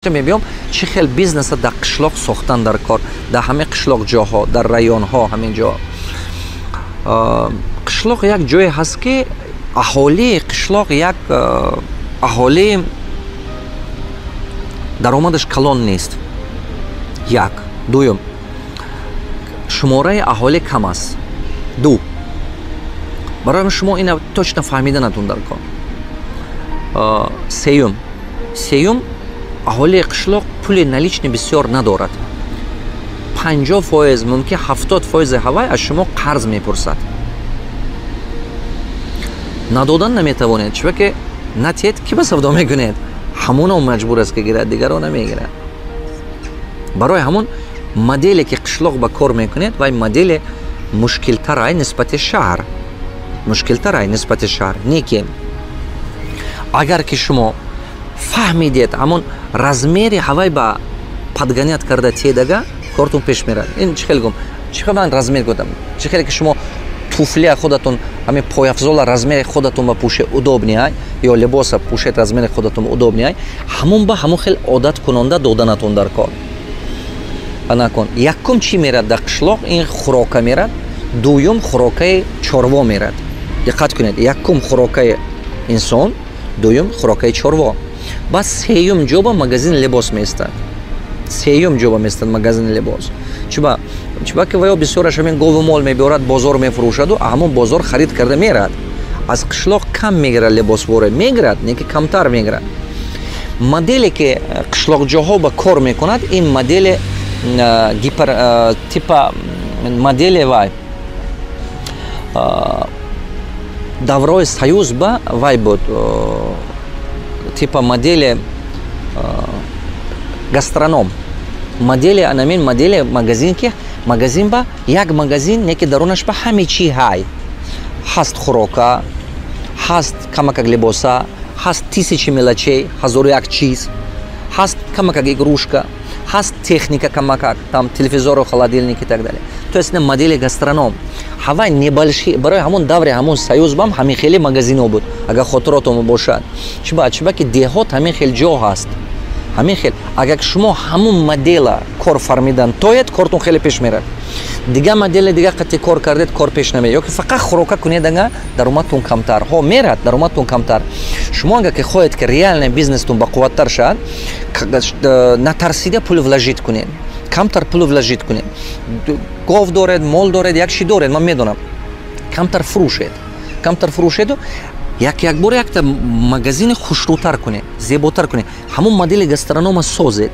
میبینم چه خیلی بیزنس در قشلاق ساختن در کار در همه قشلاق جاها در رایون ها همین جا قشلاق یک جای هست که اهالی قشلاق یک اهالی درآمدش کلان نیست یک دوم شماره اهالی کم است دو برای شما این точно فهمیدنتون در کار سیوم اهالی قشلاق پول نلیچنی بسیار ندارد 50% ممکن 70% هوای از شما قرض میپرسد ندادن نمیتوانید چون که نتید که به سودا میکنید همون هم مجبور است که گیرد دیگران نمیگیرد برای همون مدلی که قشلاق با کار میکنید و این مدل مشکل تر نسبت شهر نیکی اگر که شما فهمیدید همون رزمیر هوای با پدگانیت کرده تیدگا کارتون پیش میرد این چه خیلی من رزمیر گفتم چه خیلی که شما توفلی خودتون همین پایافزال رزمیر خودتون با پوشه удобнее یا لباس پوشید رزمیر خودتون удобнее همون خیلی عادت کننده دادنتون در کار نکن یکم چی میرد در قشلاق این خوراک میرد دوم خوراک چاروا میرد دقت کنید یکم خوراک انسان دوم خوراک چاروا بس سیوم جوبا مغازین لباس میستد مغازین لباس چوبا که ویا بسیارش همین گاو مال میبرد بازار میفروشد و همون بازار خرید کرده میرد از قشلاق کم میگیرد لباس واره میگیرد نه که کمتر میگیرد مدلی که قشلاق جاها با کار میکند این مدل تیپا مدل وای даврой союз ба вай буд типа модели гастроном модели анамин модели магазин ба як магазин неки дарунаш ба ҳаме чи ҳай ҳаст хӯрока ҳаст камакак либоса ҳаст тисячи мелочей ҳазору як чиз ҳаст камакак игрушка ҳаст техника камакак там телевизору холодильник и так далее то есть модели гастроном ҳавай небольшие барои ҳамон даври ҳамон союз бам ҳамин хеле магазино буд агар хотиротум бошад чиба ки деҳот ҳамин хел ҷо ҳаст ҳамин хел агар шумо ҳамон модела кор фармидан тоед кортун хеле пеш мерад дига модели дига қати кор кардед кор пеш намерад ёки фақат хӯрока кунед ага даромадтун камтар мерад даромадтун камтар шумо агар ки хоҳед ки реальный бизнестун бақувваттар шавад натарсида пул вложит кунед камтар пул вложит кунед гов доред мол доред як чи доред ман медонам камтар фурӯшеду як бор якта магазини хушрӯтар кунед зеботар кунед ҳамон модели гастронома созед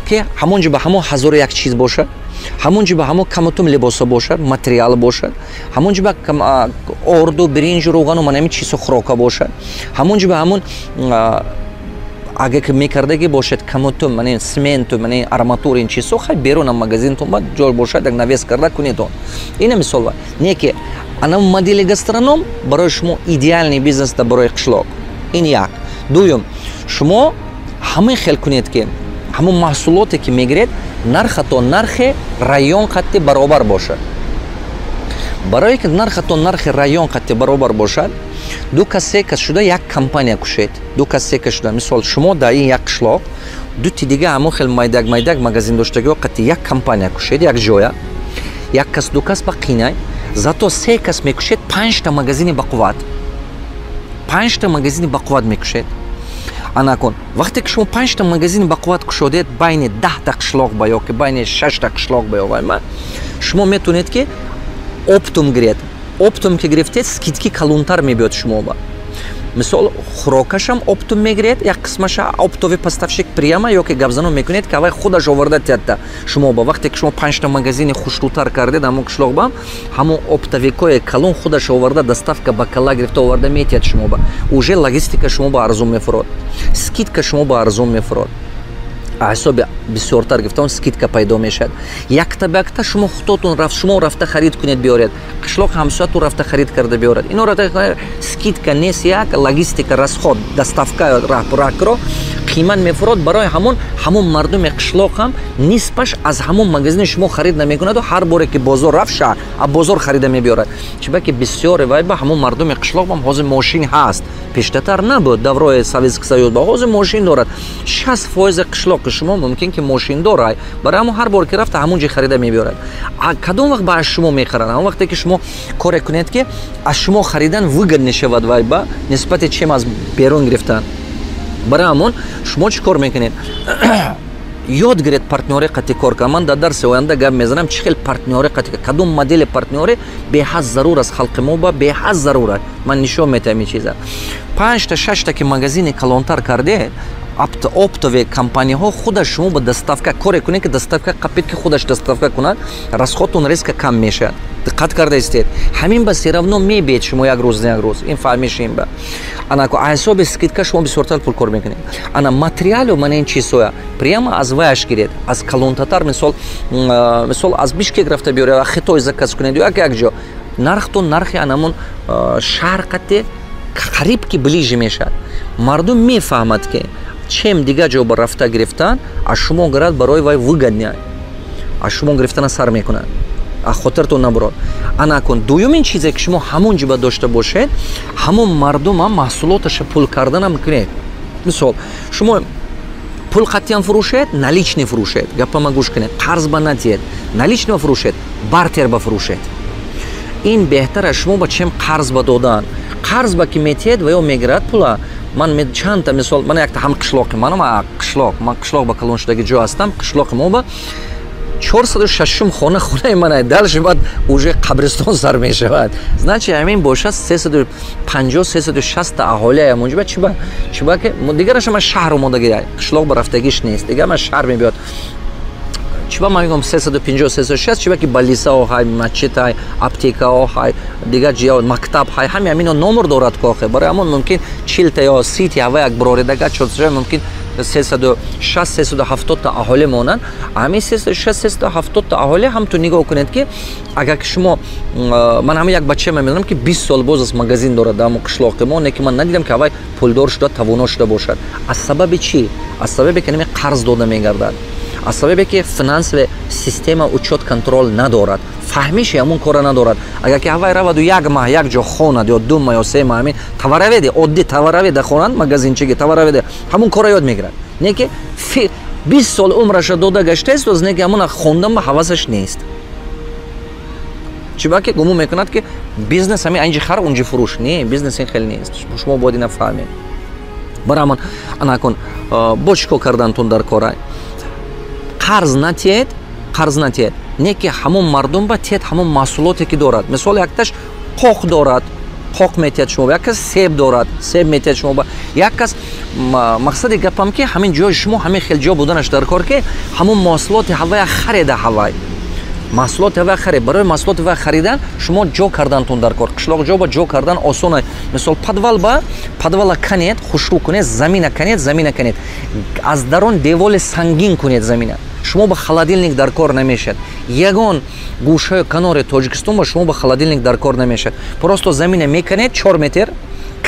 ки ҳамон ҷо ба ҳамон ҳазору як чиз бошад ҳамон ҷо ба ҳамон камутум либоса бошад материал бошад ҳамон ҷо ба орду биринҷу рӯғану манами чизу хӯрока бошад ҳамон ҷо ба ҳамон اگه که میکردگی باشد کموتوم منی سمنتو منی آرماتور این چیزها خیلی بیرون از مغازین تو بعد جور باشد یک نویس کرده کنید اون اینه مثال وای نه که انا مدل گاسترونوم برای شما ایدئالنی بیزنس تا برای قشلاق این یک دوم شما همه خیل کنید که همون محصولاتی که میگیرید نرخ تا نرخ رایون قطعی برابر باشد برای که نرخ تا نرخ رایون قطعی برابر باشد دو کسی که شده یک کمپانی کشید دو کسی که شده مثال شما در این یک قشلاق دو تی دیگه همون خیلی مایدک مغازین داشتگی و قطعی یک کمپانی کشید یک جویا یک کس دو کس با قینای زاتو سه کس میکشید 5 تا مغازین بقوت میکشید انا کن وقتی که شما 5 تا مغازین بقوت کشیدید بین 10 تا قشلاق با یا که بین 6 تا قشلاق با یا شما میتونید که оптум гиред оптум ки гирифтед скидки калонтар мебиёд шумоба мисол хӯрокашам оптум мегиред як қисмаша оптови поставщик прямо ёки гапзанон мекунед ки авай худаш оварда тиядда шумоба вақте ки шумо 5 та магазини хушрӯтар кардед ҳамон қишлоқба ҳамон оптовикои калон худаш оварда доставка ба кала гирифта оварда метиҳад шумоба уже логистика шумоба арзон мефурод скидка шумоба арзон мефурод ҳисоби бисёртар гирифтаон скидка пайдо мешавад якта ба якта шумо худотун шумо рафта харид кунед биёред қишлоқ ҳамсояту рафта харид карда биёред ино рафта скидка нест як логистика расход доставка ракро қимат мефурод барои ҳамон мардуми қишлоқ ҳам нисбаш аз ҳамон магазини шумо харид намекунаду ҳар боре ки бозор рафт шаҳр аз бозор харида мебиёрад чиба ки бисёре вай ба ҳамон мардуми қишлоқ ҳам ҳозир мошин ҳаст пештатар набуд даврои Советский Союз ба ҳозир мошин дорад. 60% қишлоқи шумо мумкин ки мошин дорад, барои ҳамон ҳар бор ки рафта ҳамон ҷо харида мебиёрад. Кадом вақт ба шумо мехарад? ҳамон вақте ки шумо коре кунед ки аз шумо харидан выгодно шавад вай ба нисбати чем аз берун гирифтан. Барои ҳамон шумо чӣ кор мекунед? ёд гиред партнёри қати кор кунед. Ман дар дарси оянда гап мезанам чӣ хел партнёри қати кор, кадом модели партнёри беҳад зарур аст халқи мо ба беҳад зарурат. Ман нишон метавам ин чиза. 5-та 6-та ки магазини калонтар кардед, оптовые компанияҳо худаш шумо ба доставка коре кунед ки доставка қапед ки худаш доставка кунад, расходтон резко кам мешавад. диққат кардаистед? ҳамин ба серавно мебиед шумо як рӯз як рӯз. ин фаҳмишем ба ана ко ҳисоби скидка шумо бисёртар пул кор мекунед. Ана материалу ман ин чизоя прямо аз ваяш гиред, аз калонтатар мисол аз Бишкек рафта биёред, аз Хитой заказ кунед як ҷо. Нархтон нархи анамон шарқате қариб ки ближе мешавад. Мардум мефаҳмад ки чем дигар ҷо ба рафта гирифтан аз шумо гирад барои вай выгодня, аз шумо гирифтана сар мекунад. хотиртон набурад. Ана кун дуюмин чизе ки шумо ҳамон ҷиба дошта бошед, ҳамон мардума маҳсулоташа пул кардан мекунед. Мисол шумо пул қатъиян фурӯшед, наличный фурӯшед. Гапама гӯш кунед. Қарз ба надиҳед. Наличный фурӯшед, бартер ба фурӯшед. Ин беҳтара шумо ба чем қарз ба додан. Қарз ба ки метиҳед ва ё мегирад пула. Ман чандта мисол, ман якта ҳам қишлоқи манам, ман қишлоқ ба калон шудаги ҷо ҳастам. Қишлоқи мо ба 406 хонаи ман далши баъд уже қабристон сар мешавад. Значи ҳамин бошад 350-360 аҳолия муҷиба чиба ки дигараша ман шаҳр омода гирад. Қишлоқ ба рафтагиш нест. Дигар ман шаҳр мебиёд. Чиба ман мегӯям 350-360 чиба ки балисао ҳай, масҷид ҳай, аптекао ҳай, дигар ҷиҳо мактаб ҳай, ҳами ҳамино номер дорад кохе. Барои ҳамон мумкин 40 ё 30 ҳава як броредага чорсаҷа мумкин 360-370 та аҳолӣ монанд. Ҳамин 360-370 та аҳолӣ ҳамтун нигоҳ кунед ки агар ки шумо ман ҳамин як бача мебинам ки 20 сол боз аст магазин дорад дар ҳамон қишлоқи мо, не ки ман надидам ки ҳавай пулдор шуда, тавоно шуда бошад. Аз сабаби чӣ? Аз сабабе ки нами қарз дода мегардад. Аз сабабе ки финансовая система учёт контрол надорад. Фаҳмиши ҳамон кора надорад. Агар ки ҳавай раваду як маҳ як ҷо хонад ё 2 маҳ ё 3 маҳ ҳамин тавараведе оддӣ тавараведа хонанд магазинчиги тавараведе ҳамон кора ёд мегирад. Не ки 20 сол умраша дода гаштааст оз не ки ҳамона хондан ба ҳавасаш нест. Чиба ки гумон мекунад ки бизнес ҳами анҷи хар унҷи фурӯш. Не, бизнес ин хел нест. Шумо бояд ина фаҳмед. Барои ҳамон ана кун бо чӣ кор кардантон дар кора? Қарз натиҳед. Не ки ҳамон мардум ба тиҳед ҳамон маҳсулоте ки дорад. Мисол якташ қоқ дорад, қоқ метиҳед шумо ба, як кас себ дорад, себ метиҳед шумо ба, як кас мақсади гапам ки ҳамин ҷои шумо ҳамин хел ҷо буданаш дар кор ки ҳамон маҳсулоти ҳавая харида ҳавай. Маҳсулоти ҳавая харид. Барои маҳсулоти ҳавая харидан шумо ҷо кардантон дар кор. Қишлоқ ҷо ба ҷо кардан осон аст. Мисол подвала канед, хушрӯ кунед, замина канед. Аз дарон деволи сангин кунед замина. Шумо ба холодильник дар кор намешавад. Ягон гӯшаи канори Тоҷикистон ба шумо ба холодильник дар кор намешавад. Просто замина меканед 4 метр,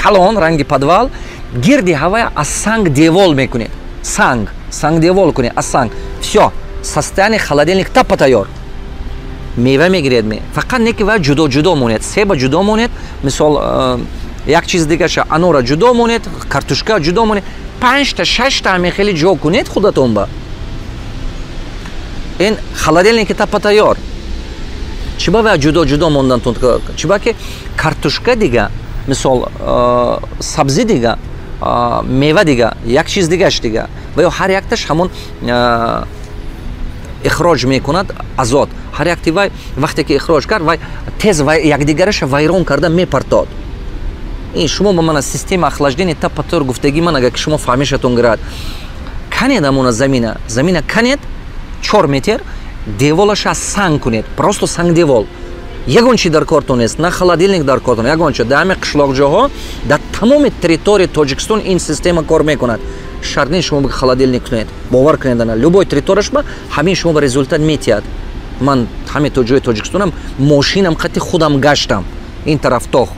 калон ранги подвал, гирди ҳавая аз санг девол мекунед. Санг девол кунед, аз санг. Всё, состояние холодильник тапа тайёр. Мева мегиред ме. Фақат не ки ва ҷудо монед. Себа ҷудо монед, мисол як чиз дигаша анора ҷудо монед, картошка ҷудо монед. 5-та 6-та ҳамин хели ҷо кунед худатон ба. Ин холодильники тапа тайёр. Чиба ва ҷудо мондантон? Чиба ки картошка дига, мисол сабзи дига, мева дига, як чиз дигаш дига. Ва ё ҳар якташ ҳамон ихроҷ мекунад азот. Ҳар якти вай вақте ки ихроҷ кард, вай тез якдигараша вайрон карда мепартод. Ин шумо ба мана система охлаждения тапа тайёр гуфтаги ман агар ки шумо фаҳмишатон гирад. Канед ҳамона замина канед 4 метр, деволаша аз санг кунед. Просто санг девол. Ягон чи дар кортон нест, на холодильник дар кортон, ягон чи. Дар ҳамин қишлоқ ҷоҳо, дар тамоми территорияи Тоҷикистон ин система кор мекунад. Шарт нест шумо ба холодильник кунед. Бовар кунед ана. Любой территорияш ба ҳамин шумо ба результат метиҳад. Ман ҳамин то ҷои Тоҷикистонам мошинам қати худам гаштам. Ин тараф то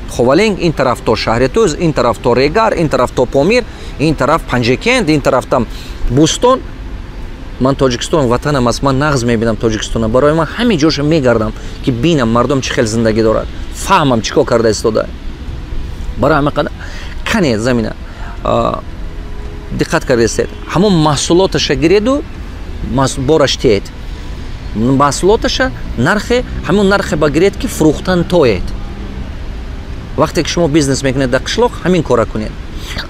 Ховалинг, ин тараф то Шаҳритӯз, ин тараф то Регар, ин тараф то Помир, ин тараф Панҷекент, ин тараф там Бӯстон. Ман Тоҷикистон ватанам аст, ман нағз мебинам Тоҷикистона. Барои ман ҳамин ҷоша мегардам ки бинам мардум чӣ хел зиндагӣ дорад. Фаҳмам чӣ кор карда истода. Барои ҳамин қадар канед замина диққат кардед ҳамон маҳсулоташа гиреду бораш тед маҳсулоташа нархе ҳамон нархе ба гиред ки фурӯхтан тоед вақте ки шумо бизнес мекунед дар қишлоқ ҳамин кора кунед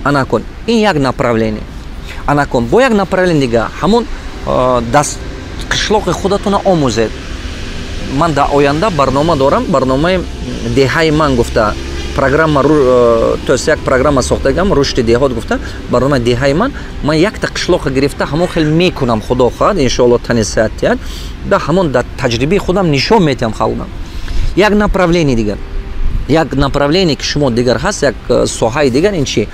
ана кун ин як направление ана кун бо як направление дига ҳамон даст қишлоқи худатона омӯзед ман дар оянда барнома дорам барномаи деҳаи ман гуфта программа то есть як программа сохтагам рушди деҳот гуфта барномаи деҳаи ман якта қишлоқа гирифта ҳамон хел мекунам худо хоҳад иншоалло тани сеҳат диҳад да ҳамон дар таҷрибаи худам нишон медиҳам халқам як направление дигар як направление ки шумо дигар ҳаст як соҳаи дигар ин чи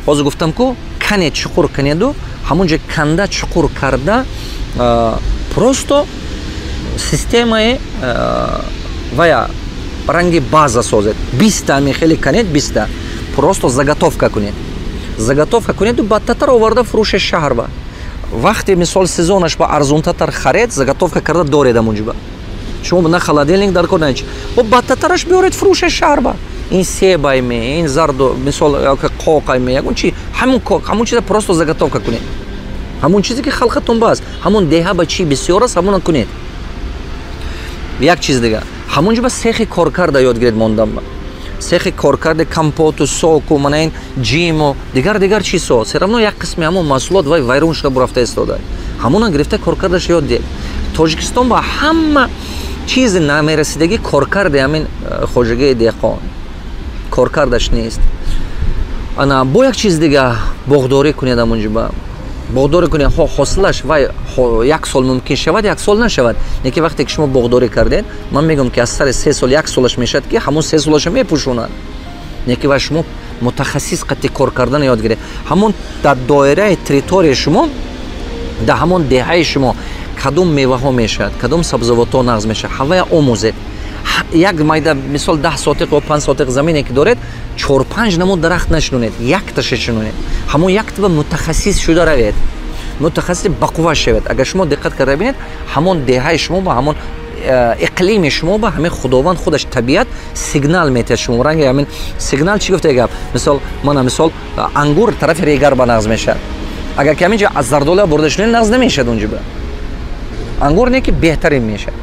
ҳозир гуфтам ку кане чуқур канеду ҳамон ҷо канда чуқур карда просто системаи вая ранги база созед 20 ами хеле канед 20 просто заготовка кунеду бадтатар оварда фурӯши шаҳрба вақте мисол сезонаш ба арзунтатар харед заготовка карда доред амунҷиба шумо на холодильник дар кор нач бо бадтатараш биёред фурӯши шаҳрба ин себай ме ин зарду мисол қоқай ме ягон чи ҳамон чиза просто заготовка кунед ҳамон чизе ки халқатон бааст ҳамон деҳа ба чи бисёр аст ҳамона кунед як чиз дига ҳамон ҷоба сехи коркарда ёд гиред мондам сехи коркарда компоту соку мана ин ҷиму дигар чизо все равно як қисми ҳамон маҳсулот вай вайрон шуда бурафта истода ҳамона гирифта коркардаш ёд дед тоҷикистон ба ҳама чизи намерасидагӣ коркарди ҳамин хоҷагии деҳқон коркардаш нест ана бо як чиз дига боғдорӣ кунед ҳамон ҷоба боғдорӣ кунед ҳосилаш вай як сол мумкин шавад як сол нашавад яке вақте ки шумо боғдорӣ кардед ман мегӯям ки аз сари 3 сол як солаш мешавад ки ҳамон 3 солаша мепӯшонад яке вай шумо мутахассис қатъи кор кардана ёд гиред ҳамон дар доираи территорияи шумо дар ҳамон деҳаи шумо кадом меваҳо мешавад кадом сабзавотҳо нағз мешавад ҳавая омӯзед як майда мисол 10 сотиқ ё 5 сотиқ замине ки доред 4-5 намо дарахт нашинонед якташа шинонед ҳамон яктаба мутахассис шуда равед мутахассис бақувва шавед агар шумо диққат карда бинед ҳамон деҳаи шумо ба ҳамон иқлими шумо ба ҳамин худованд худаш табиат сигнал метиҳад шумо ранги ҳамин сигнал чӣ гуфта гап мисол мана мисол ангур тарафи регар ба нағз мешавад агар ки ҳамин ҷо аз зардола бурда шунед нағз намешавад унҷо ба ангур не ки беҳтарин мешавад